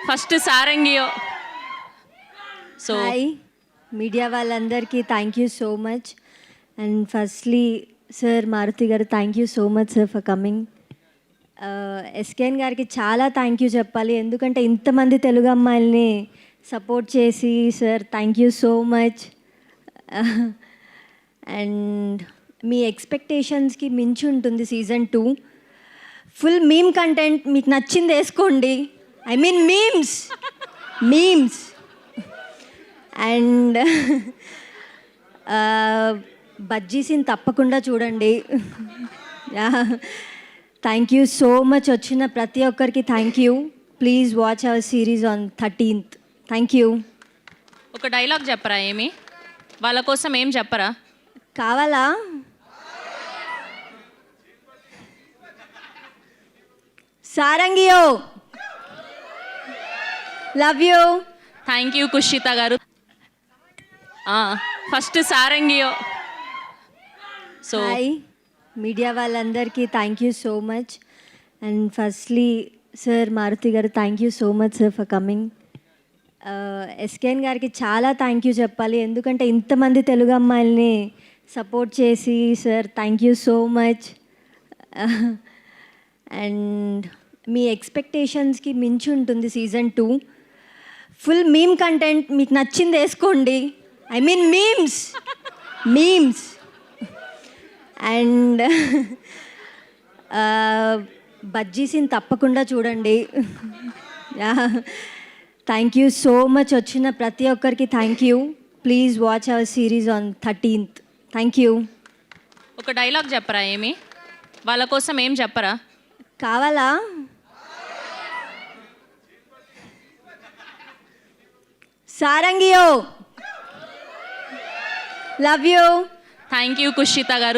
First సారంగియో. So hi media వాళ్ళందరికీ thank you so much. And firstly sir Maruthi గారు thank you so much sir for coming. SKN గారికి చాలా thank you చెప్పాలి, ఎందుకంటే ఇంతమంది తెలుగు అమ్మాయిల్ని సపోర్ట్ చేసి sir thank you so much. And మీ ఎక్స్పెక్టేషన్స్కి మించి ఉంటుంది సీజన్ 2. ఫుల్ మీమ్ కంటెంట్, మీకు నచ్చింది వేసుకోండి. I mean memes. అండ్ బజ్జీ సీన్ తప్పకుండా చూడండి. థ్యాంక్ యూ సో మచ్, వచ్చిన ప్రతి ఒక్కరికి thank you. Please watch our series on 13th. Thank you. ఒక డైలాగ్ చెప్పరా? ఏమి వాళ్ళ కోసం ఏం చెప్పరా? కావాలా? సారంగియో, love you. Thank you Kushitha గారు. ఫస్ట్ సారంగియో. సో హాయ్ మీడియా వాళ్ళందరికీ thank you so much. And firstly sir Maruthi గారు thank you so much sir for coming. SKN గారికి చాలా థ్యాంక్ యూ చెప్పాలి, ఎందుకంటే ఇంతమంది తెలుగు అమ్మాయిల్ని సపోర్ట్ చేసి sir thank you so much. And మీ ఎక్స్పెక్టేషన్స్కి మించి ఉంటుంది సీజన్ 2. ఫుల్ మీమ్ కంటెంట్, మీకు నచ్చింది వేసుకోండి. I mean memes. అండ్ బజ్జీ సీన్ తప్పకుండా చూడండి. థ్యాంక్ యూ సో మచ్, వచ్చిన ప్రతి ఒక్కరికి thank you. Please watch our series on 13th. Thank you. ఒక డైలాగ్ చెప్పరా? ఏమి వాళ్ళ కోసం ఏం చెప్పరా? కావాలా? సారంగియో, love you. Thank you Kushitha గారు.